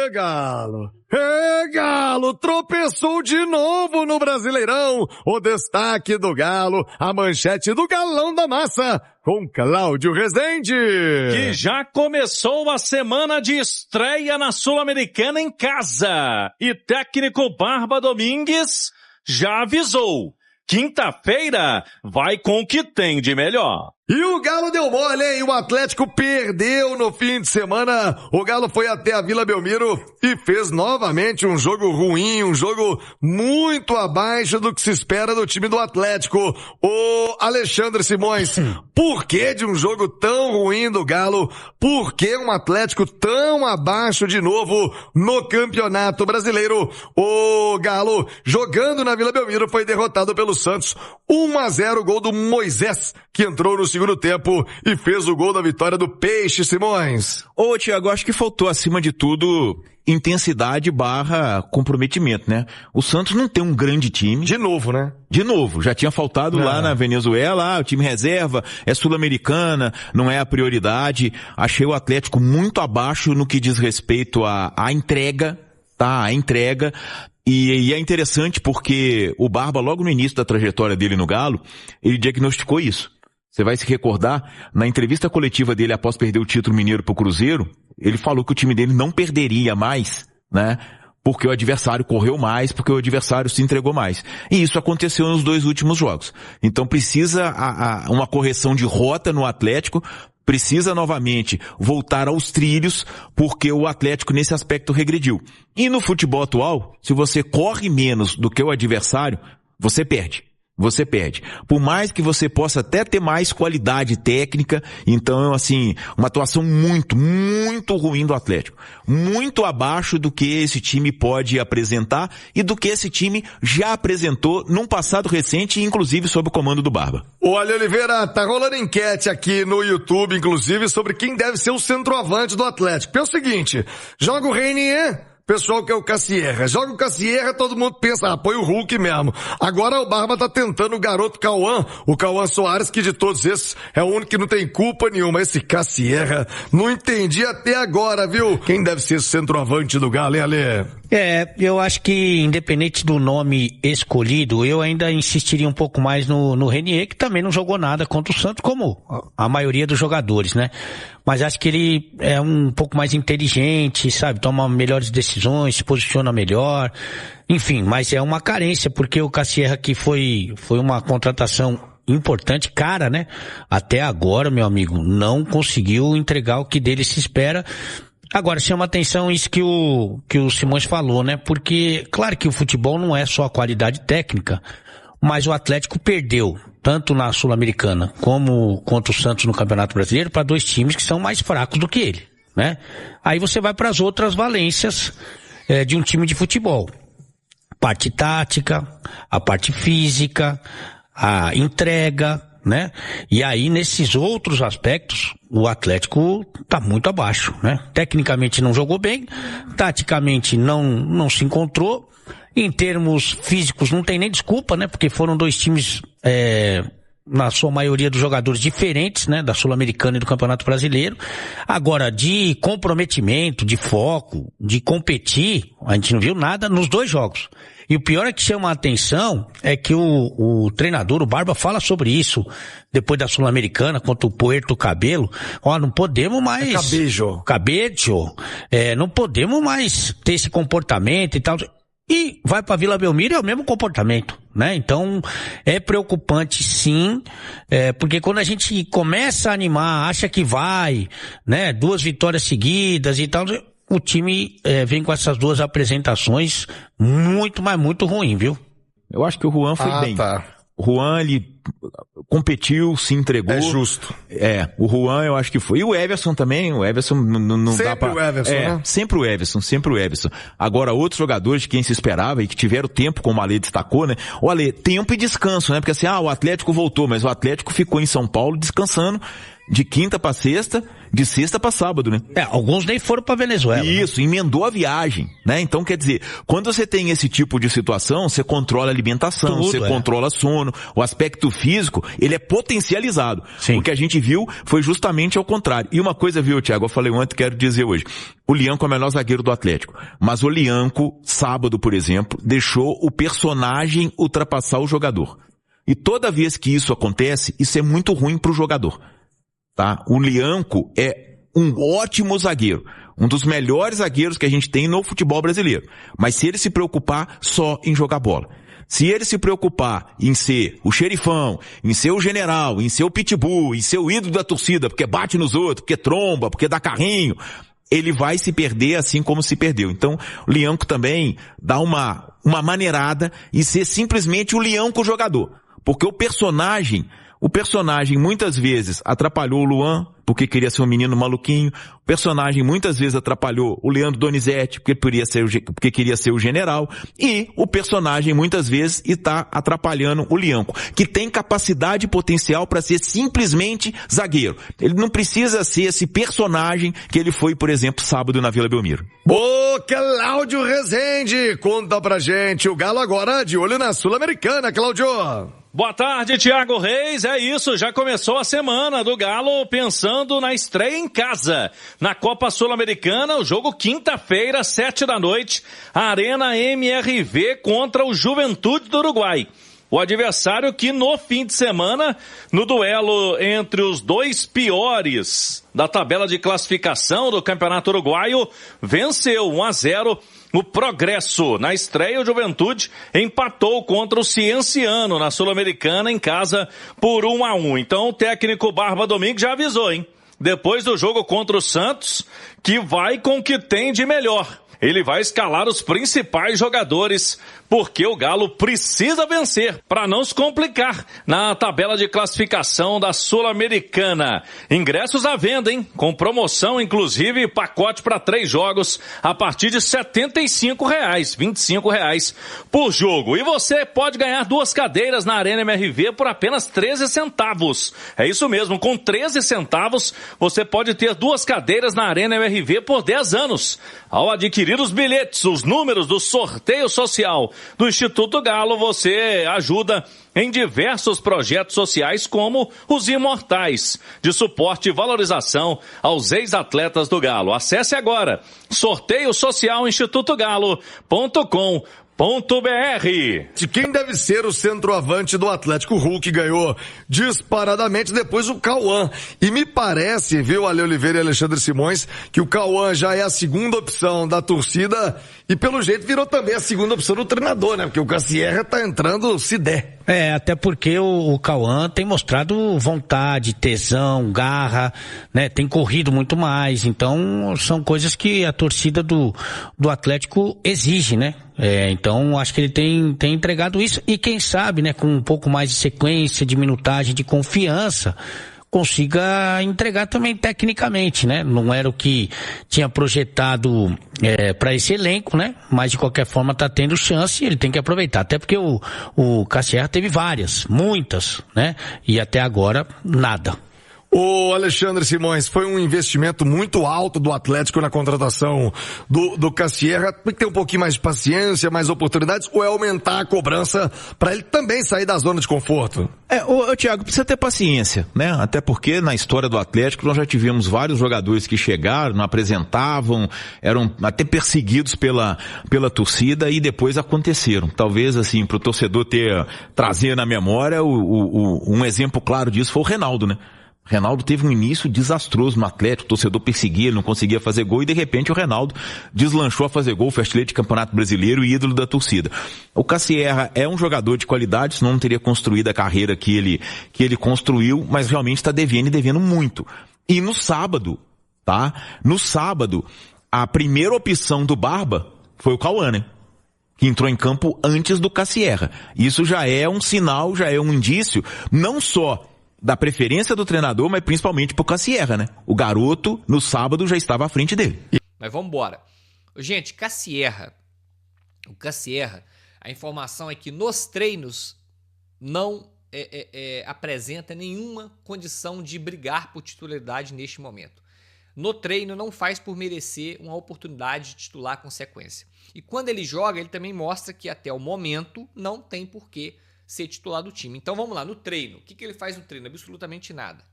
Galo! Galo! Tropeçou de novo no Brasileirão! O destaque do Galo, a manchete do Galão da Massa, com Cláudio Rezende. Que já começou a semana de estreia na Sul-Americana em casa. E técnico Barba Domingues já avisou. Quinta-feira vai com o que tem de melhor. E o Galo deu mole, hein? O Atlético perdeu no fim de semana. O Galo foi até a Vila Belmiro e fez novamente um jogo ruim, um jogo muito abaixo do que se espera do time do Atlético. O Alexandre Simões, por que de um jogo tão ruim do Galo? Por que um Atlético tão abaixo de novo no Campeonato Brasileiro? O Galo, jogando na Vila Belmiro, foi derrotado pelo Santos. 1-0, gol do Moisés, que entrou no segundo tempo e fez o gol da vitória do Peixe, Simões. Ô, Thiago, acho que faltou, acima de tudo, intensidade / comprometimento, né? O Santos não tem um grande time. De novo, né? De novo, já tinha faltado lá na Venezuela, o time reserva, é sul-americana, não é a prioridade. Achei o Atlético muito abaixo no que diz respeito à entrega, tá? A entrega. E é interessante porque o Barba, logo no início da trajetória dele no Galo, ele diagnosticou isso. Você vai se recordar, na entrevista coletiva dele após perder o título mineiro pro Cruzeiro, ele falou que o time dele não perderia mais, né? Porque o adversário correu mais, porque o adversário se entregou mais. E isso aconteceu nos 2 últimos jogos. Então precisa uma correção de rota no Atlético, precisa novamente voltar aos trilhos, porque o Atlético nesse aspecto regrediu. E no futebol atual, se você corre menos do que o adversário, você perde. Você perde. Por mais que você possa até ter mais qualidade técnica, então, assim, uma atuação muito, muito ruim do Atlético. Muito abaixo do que esse time pode apresentar e do que esse time já apresentou num passado recente, inclusive sob o comando do Barba. Olha, Oliveira, tá rolando enquete aqui no YouTube, inclusive, sobre quem deve ser o centroavante do Atlético. É o seguinte, joga o Reinier, pessoal que é o Cassierra. Joga o Cassierra, todo mundo pensa, põe o Hulk mesmo. Agora o Barba tá tentando o garoto Cauã, o Cauã Soares, que de todos esses é o único que não tem culpa nenhuma. Esse Cassierra, não entendi até agora, viu? Quem deve ser o centroavante do Galo, hein, Ale? Eu acho que independente do nome escolhido, eu ainda insistiria um pouco mais no Reinier, que também não jogou nada contra o Santos, como a maioria dos jogadores, né? Mas acho que ele é um pouco mais inteligente, sabe? Toma melhores decisões, se posiciona melhor. Enfim, mas é uma carência, porque o Cassierra aqui foi uma contratação importante, cara, né? Até agora, meu amigo, não conseguiu entregar o que dele se espera. Agora, chama atenção isso que o Simões falou, né? Porque, claro que o futebol não é só a qualidade técnica, mas o Atlético perdeu, tanto na Sul-Americana como contra o Santos no Campeonato Brasileiro, para 2 times que são mais fracos do que ele, né? Aí você vai para as outras valências de um time de futebol. Parte tática, a parte física, a entrega, né? E aí, nesses outros aspectos, o Atlético tá muito abaixo, né? Tecnicamente não jogou bem, taticamente não se encontrou, em termos físicos não tem nem desculpa, né? Porque foram 2 times, na sua maioria dos jogadores diferentes, né? Da Sul-Americana e do Campeonato Brasileiro. Agora, de comprometimento, de foco, de competir, a gente não viu nada nos 2 jogos. E o pior é que chama a atenção é que o treinador, o Barba, fala sobre isso depois da Sul-Americana contra o Puerto Cabello. Não podemos mais... Cabejo. Não podemos mais ter esse comportamento e tal. E vai pra Vila Belmiro, é o mesmo comportamento, né? Então, é preocupante sim, porque quando a gente começa a animar, acha que vai, né? 2 vitórias seguidas e tal... O time vem com essas 2 apresentações muito, mas muito ruim, viu? Eu acho que o Juan foi bem. Tá. O Juan, ele competiu, se entregou. É justo. O Juan eu acho que foi. E o Everson também, o Everson não sempre dá pra... o Everson, né? Sempre o Everson. Agora, outros jogadores de quem se esperava e que tiveram tempo, como o Ale destacou, né? O Ale, tempo e descanso, né? Porque assim, o Atlético voltou, mas o Atlético ficou em São Paulo descansando de quinta pra sexta de sexta para sábado, né? Alguns nem foram para Venezuela. Isso, emendou a viagem, né? Então, quer dizer, quando você tem esse tipo de situação, você controla a alimentação, você controla sono, o aspecto físico, ele é potencializado. Sim. O que a gente viu foi justamente ao contrário. E uma coisa, viu, Thiago, eu falei ontem, quero dizer hoje. O Lianco é o melhor zagueiro do Atlético. Mas o Lianco, sábado, por exemplo, deixou o personagem ultrapassar o jogador. E toda vez que isso acontece, isso é muito ruim pro jogador. Tá? O Lianco é um ótimo zagueiro. Um dos melhores zagueiros que a gente tem no futebol brasileiro. Mas se ele se preocupar só em jogar bola. Se ele se preocupar em ser o xerifão, em ser o general, em ser o pitbull, em ser o ídolo da torcida, porque bate nos outros, porque tromba, porque dá carrinho, ele vai se perder assim como se perdeu. Então, o Lianco também dá uma maneirada e ser simplesmente o Lianco jogador. Porque o personagem muitas vezes atrapalhou o Luan, porque queria ser um menino maluquinho. O personagem muitas vezes atrapalhou o Leandro Donizete, porque queria ser o general. E o personagem muitas vezes está atrapalhando o Lianco, que tem capacidade e potencial para ser simplesmente zagueiro. Ele não precisa ser esse personagem que ele foi, por exemplo, sábado na Vila Belmiro. Ô, Cláudio Rezende, conta pra gente, o Galo agora de olho na Sul-Americana, Cláudio. Boa tarde, Thiago Reis. É isso, já começou a semana do Galo pensando na estreia em casa. Na Copa Sul-Americana, o jogo quinta-feira, 7h, Arena MRV contra o Juventude do Uruguai. O adversário que no fim de semana, no duelo entre os dois piores da tabela de classificação do Campeonato Uruguaio, venceu 1-0 o Progresso. Na estreia, o Juventude empatou contra o Cienciano na Sul-Americana em casa por 1-1. Então o técnico Barba Domingues já avisou, hein? Depois do jogo contra o Santos, que vai com o que tem de melhor. Ele vai escalar os principais jogadores, porque o Galo precisa vencer para não se complicar na tabela de classificação da Sul-Americana. Ingressos à venda, hein? Com promoção, inclusive, pacote para 3 jogos a partir de R$ 75, R$ 25 por jogo. E você pode ganhar 2 cadeiras na Arena MRV por apenas 13 centavos. É isso mesmo, com 13 centavos você pode ter 2 cadeiras na Arena MRV por 10 anos. Ao adquirir os bilhetes, os números do sorteio social do Instituto Galo, você ajuda em diversos projetos sociais como os Imortais, de suporte e valorização aos ex-atletas do Galo. Acesse agora sorteiosocialinstitutogalo.com.br. De quem deve ser o centroavante do Atlético? Hulk ganhou disparadamente, depois o Cauã. E me parece, viu, Ale Oliveira e Alexandre Simões, que o Cauã já é a segunda opção da torcida e pelo jeito virou também a segunda opção do treinador, né? Porque o Cassierra tá entrando se der. Até porque o Cauã tem mostrado vontade, tesão, garra, né? Tem corrido muito mais, então são coisas que a torcida do Atlético exige, né? Então acho que ele tem entregado isso e quem sabe, né, com um pouco mais de sequência, de minutagem, de confiança, consiga entregar também tecnicamente, né? Não era o que tinha projetado para esse elenco, né? Mas de qualquer forma tá tendo chance e ele tem que aproveitar. Até porque o Cassierra teve muitas, né? E até agora nada. O Alexandre Simões, foi um investimento muito alto do Atlético na contratação do Cassierra. Tem que ter um pouquinho mais de paciência, mais oportunidades, ou é aumentar a cobrança para ele também sair da zona de conforto? Thiago, precisa ter paciência, né? Até porque na história do Atlético nós já tivemos vários jogadores que chegaram, não apresentavam, eram até perseguidos pela torcida e depois aconteceram. Talvez, assim, pro torcedor trazer na memória, um exemplo claro disso foi o Reinaldo, né? Reinaldo teve um início desastroso no Atlético, o torcedor perseguia, ele não conseguia fazer gol e de repente o Reinaldo deslanchou a fazer gol, foi artilheiro de Campeonato Brasileiro e ídolo da torcida. O Cassierra é um jogador de qualidade, senão não teria construído a carreira que ele construiu, mas realmente está devendo muito. E no sábado, a primeira opção do Barba foi o Cauã, né? Que entrou em campo antes do Cassierra. Isso já é um sinal, já é um indício, não só da preferência do treinador, mas principalmente pro Cassierra, né? O garoto, no sábado, já estava à frente dele. Mas vamos embora. Gente, o Cassierra, a informação é que nos treinos não apresenta nenhuma condição de brigar por titularidade neste momento. no treino não faz por merecer uma oportunidade de titular com sequência. E quando ele joga, ele também mostra que até o momento não tem por que ser titular do time. Então vamos lá, no treino. O que ele faz no treino? Absolutamente nada.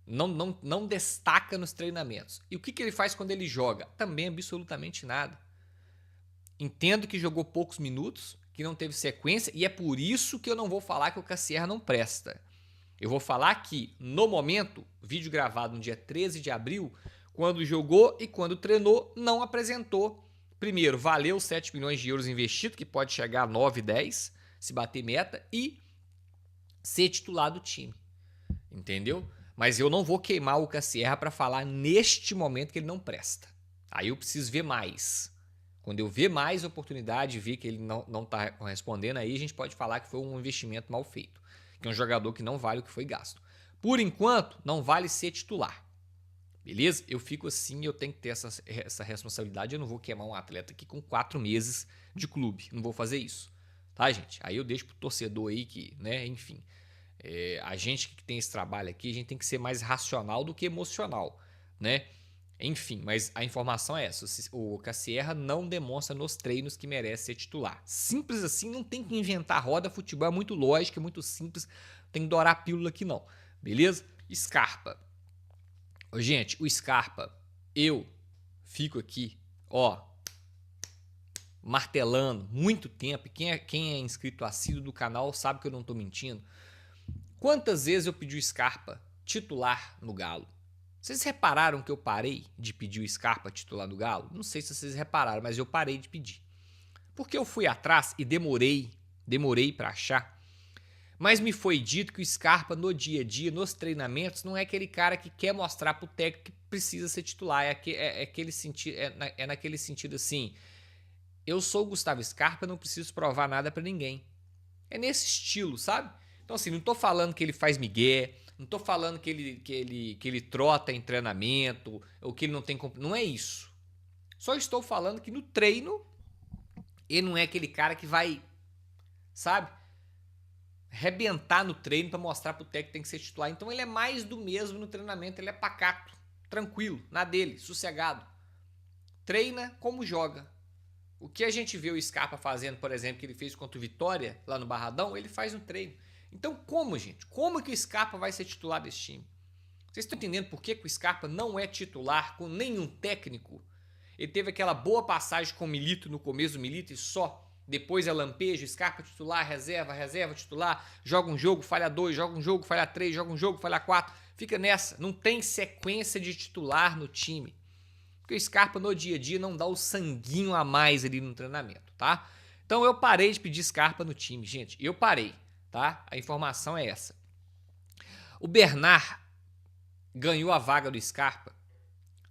Não destaca nos treinamentos. E o que ele faz quando ele joga? Também absolutamente nada. Entendo que jogou poucos minutos, que não teve sequência, e é por isso que eu não vou falar que o Cassierra não presta. Eu vou falar que, no momento, vídeo gravado no dia 13 de abril, quando jogou e quando treinou, não apresentou. Primeiro, valeu os 7 milhões de euros investido, que pode chegar a 9, 10, se bater meta, e ser titular do time. Entendeu? Mas eu não vou queimar o Cassierra para falar neste momento que ele não presta. Aí eu preciso ver mais. Quando eu ver mais oportunidade, ver que ele não está correspondendo, aí a gente pode falar que foi um investimento mal feito. Que é um jogador que não vale o que foi gasto. Por enquanto, não vale ser titular. Beleza? Eu fico assim, eu tenho que ter essa responsabilidade. Eu não vou queimar um atleta aqui com 4 meses de clube. Não vou fazer isso. Tá, gente? Aí eu deixo pro torcedor aí que, né, enfim. A gente que tem esse trabalho aqui, a gente tem que ser mais racional do que emocional, né? Enfim, mas a informação é essa. O Cassierra não demonstra nos treinos que merece ser titular. Simples assim, não tem que inventar roda. Futebol é muito lógico, é muito simples. Tem que dourar a pílula aqui não. Beleza? Scarpa. Gente, o Scarpa, eu fico aqui, ó, martelando muito tempo. Quem é inscrito assíduo do canal sabe que eu não tô mentindo. Quantas vezes eu pedi o Scarpa titular no Galo? Vocês repararam que eu parei de pedir o Scarpa titular do Galo? Não sei se vocês repararam, mas eu parei de pedir. Porque eu fui atrás e demorei para achar. Mas me foi dito que o Scarpa no dia a dia, nos treinamentos, não é aquele cara que quer mostrar pro técnico que precisa ser titular. É naquele sentido assim, eu sou o Gustavo Scarpa, não preciso provar nada para ninguém. É nesse estilo, sabe? Então assim, não tô falando que ele faz migué, não tô falando que ele trota em treinamento, ou que ele não tem... Não é isso. Só estou falando que no treino, ele não é aquele cara que vai, sabe, rebentar no treino para mostrar pro técnico que tem que ser titular. Então ele é mais do mesmo no treinamento, ele é pacato, tranquilo, na dele, sossegado. Treina como joga. O que a gente vê o Scarpa fazendo, por exemplo, que ele fez contra o Vitória, lá no Barradão, ele faz no treino. Então como, gente? Como que o Scarpa vai ser titular desse time? Vocês estão entendendo por que o Scarpa não é titular com nenhum técnico? Ele teve aquela boa passagem com o Milito no começo do Milito e só. Depois é lampejo, Scarpa titular, reserva, titular. Joga um jogo, falha 2, joga um jogo, falha 3, joga um jogo, falha 4. Fica nessa. Não tem sequência de titular no time. Porque o Scarpa no dia a dia não dá o sanguinho a mais ali no treinamento, tá? Então eu parei de pedir Scarpa no time, gente. Eu parei. Tá? A informação é essa. O Bernard ganhou a vaga do Scarpa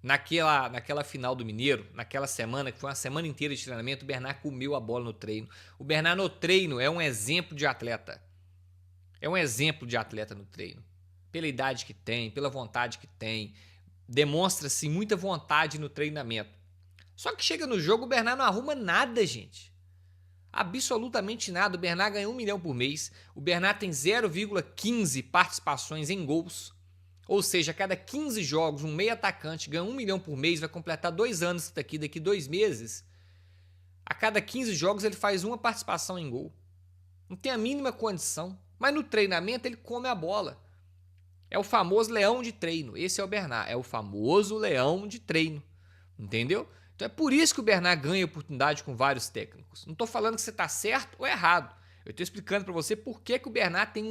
naquela final do Mineiro, naquela semana, que foi uma semana inteira de treinamento. O Bernard comeu a bola no treino. O Bernard no treino é um exemplo de atleta. É um exemplo de atleta no treino. Pela idade que tem, pela vontade que tem. Demonstra-se muita vontade no treinamento. Só que chega no jogo, o Bernard não arruma nada, gente. Absolutamente nada. O Bernard ganha 1 milhão por mês. O Bernard tem 0,15 participações em gols. Ou seja, a cada 15 jogos, um meio atacante ganha 1 milhão por mês, vai completar 2 anos daqui 2 meses. A cada 15 jogos ele faz uma participação em gol. Não tem a mínima condição. Mas no treinamento ele come a bola. É o famoso leão de treino. Esse é o Bernard. É o famoso leão de treino. Entendeu? Então é por isso que o Bernard ganha oportunidade com vários técnicos. Não estou falando que você está certo ou errado. Eu estou explicando para você por que o Bernard tem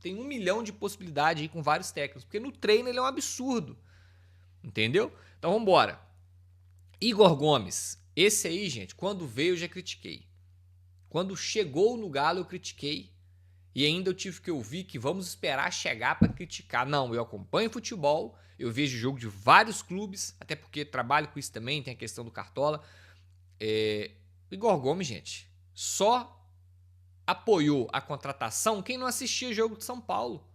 tem 1 milhão de possibilidades aí com vários técnicos. Porque no treino ele é um absurdo. Entendeu? Então vamos embora. Igor Gomes. Esse aí, gente, quando veio eu já critiquei. Quando chegou no Galo eu critiquei. E ainda eu tive que ouvir que vamos esperar chegar para criticar. Não, eu acompanho futebol, eu vejo jogo de vários clubes, até porque trabalho com isso também, tem a questão do Cartola. Igor Gomes, gente, só apoiou a contratação quem não assistia jogo de São Paulo.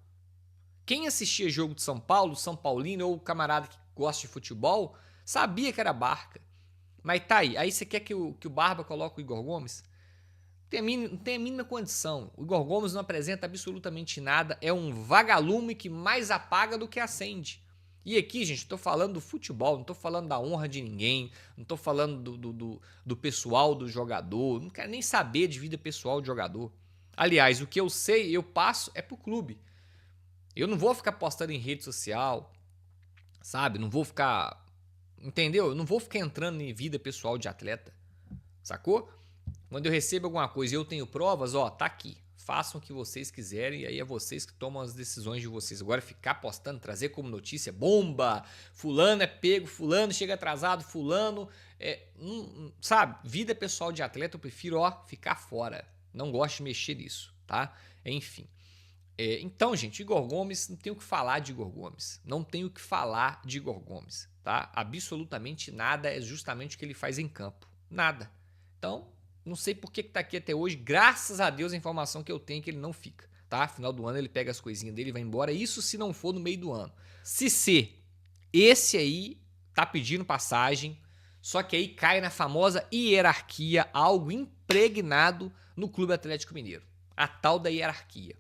Quem assistia jogo de São Paulo, São Paulino ou camarada que gosta de futebol, sabia que era Barca. Mas tá aí. Aí você quer que o Barba coloque o Igor Gomes? Não tem a mínima condição. O Igor Gomes não apresenta absolutamente nada. É um vagalume que mais apaga do que acende. E aqui, gente, tô falando do futebol, não tô falando da honra de ninguém, não tô falando do pessoal do jogador, não quero nem saber de vida pessoal do jogador. Aliás, o que eu sei, eu passo é pro clube. Eu não vou ficar postando em rede social, sabe? Não vou ficar, entendeu? Eu não vou ficar entrando em vida pessoal de atleta, sacou? Quando eu recebo alguma coisa e eu tenho provas, ó, tá aqui. Façam o que vocês quiserem e aí é vocês que tomam as decisões de vocês. Agora ficar postando, trazer como notícia, bomba, fulano é pego, fulano chega atrasado, fulano, sabe? Vida pessoal de atleta eu prefiro, ó, ficar fora. Não gosto de mexer nisso, tá? Enfim. Então, gente, Igor Gomes, não tenho o que falar de Igor Gomes. Não tenho o que falar de Igor Gomes, tá? Absolutamente nada é justamente o que ele faz em campo. Nada. Então, não sei por que tá aqui até hoje. Graças a Deus a informação que eu tenho é que ele não fica, tá? Final do ano ele pega as coisinhas dele e vai embora. Isso se não for no meio do ano. Cissé, esse aí tá pedindo passagem, só que aí cai na famosa hierarquia, algo impregnado no Clube Atlético Mineiro. A tal da hierarquia.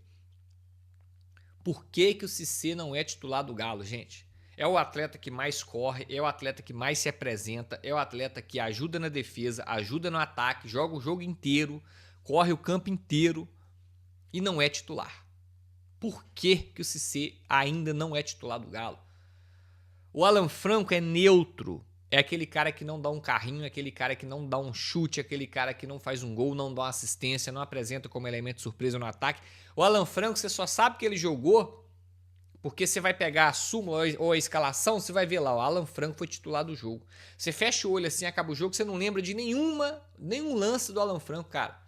Por que o Cissé não é titular do Galo, gente? É o atleta que mais corre, é o atleta que mais se apresenta, é o atleta que ajuda na defesa, ajuda no ataque, joga o jogo inteiro, corre o campo inteiro e não é titular. Por que o Cissé ainda não é titular do Galo? O Alan Franco é neutro, é aquele cara que não dá um carrinho, é aquele cara que não dá um chute, é aquele cara que não faz um gol, não dá uma assistência, não apresenta como elemento surpresa no ataque. O Alan Franco, você só sabe que ele jogou porque você vai pegar a súmula ou a escalação, você vai ver lá, o Alan Franco foi titular do jogo. Você fecha o olho assim, acaba o jogo, você não lembra de nenhum lance do Alan Franco, cara.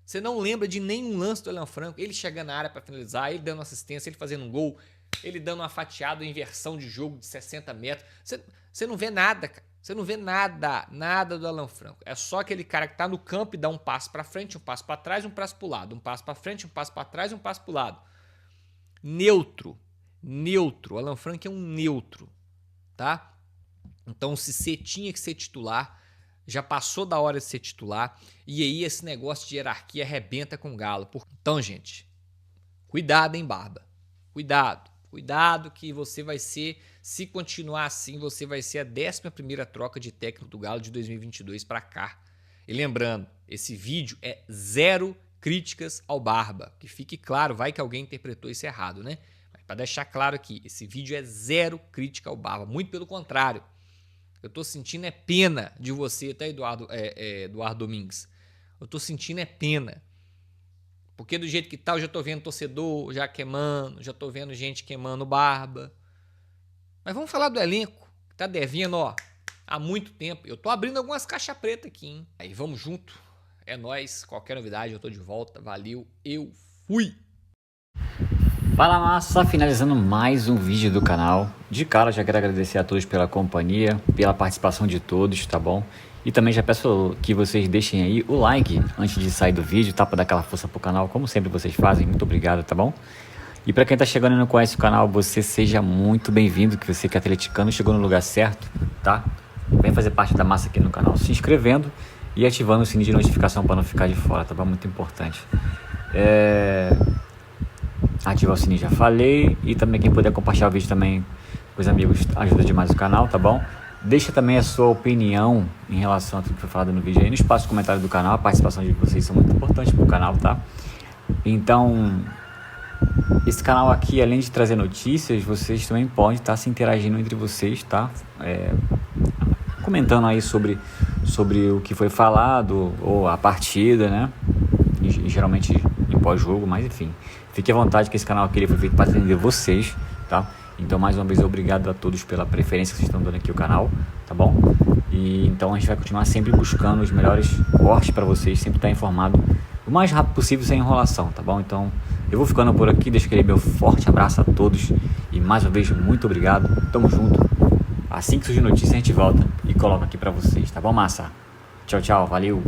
Você não lembra de nenhum lance do Alan Franco. Ele chegando na área para finalizar, ele dando assistência, ele fazendo um gol, ele dando uma fatiada, uma inversão de jogo de 60 metros. Você não vê nada, cara. Você não vê nada do Alan Franco. É só aquele cara que tá no campo e dá um passo para frente, um passo para trás, um passo pro lado, um passo para frente, um passo para trás, um passo pro lado. Neutro. O Alan Franco é um neutro, tá? Então o Cissé tinha que ser titular, já passou da hora de ser titular, e aí esse negócio de hierarquia arrebenta com o Galo. Então, gente, cuidado, hein, Barba? Cuidado que você vai ser, se continuar assim, você vai ser a 11ª troca de técnico do Galo de 2022 para cá. E lembrando, esse vídeo é 0 críticas ao Barba, que fique claro, vai que alguém interpretou isso errado, né? Para deixar claro aqui, esse vídeo é 0 crítica ao Barba, muito pelo contrário. Eu tô sentindo pena de você, tá, Eduardo Domingues? Eu tô sentindo pena. Porque do jeito que tá, eu já tô vendo torcedor já queimando, já tô vendo gente queimando o Barba. Mas vamos falar do elenco, que tá devendo, ó, há muito tempo. Eu tô abrindo algumas caixas pretas aqui, hein? Aí vamos junto, é nóis, qualquer novidade eu tô de volta, valeu, eu fui! Fala massa, finalizando mais um vídeo do canal. De cara já quero agradecer a todos pela companhia, pela participação de todos, tá bom? E também já peço que vocês deixem aí o like antes de sair do vídeo, tá? Pra dar aquela força pro canal, como sempre vocês fazem, muito obrigado, tá bom? E pra quem tá chegando e não conhece o canal, você seja muito bem-vindo, que você que é atleticano chegou no lugar certo, tá? Vem fazer parte da massa aqui no canal, se inscrevendo e ativando o sininho de notificação para não ficar de fora, tá bom? Muito importante. Ativar o sininho, já falei. E também quem puder compartilhar o vídeo também com os amigos ajuda demais o canal, tá bom? Deixa também a sua opinião em relação a tudo que foi falado no vídeo aí no espaço de comentário do canal. A participação de vocês são muito importante pro canal, tá? Então, esse canal aqui, além de trazer notícias, vocês também podem estar se interagindo entre vocês, tá? Comentando aí sobre o que foi falado ou a partida, né? E geralmente em pós-jogo, mas enfim, fique à vontade que esse canal aqui ele foi feito para atender vocês, tá? Então mais uma vez obrigado a todos pela preferência que vocês estão dando aqui ao canal, tá bom? E então a gente vai continuar sempre buscando os melhores cortes para vocês, sempre estar informado o mais rápido possível sem enrolação, tá bom? Então eu vou ficando por aqui, deixo aquele meu forte abraço a todos e mais uma vez muito obrigado, tamo junto. Assim que surgir notícia a gente volta e coloca aqui para vocês, tá bom, massa? Tchau, tchau, valeu!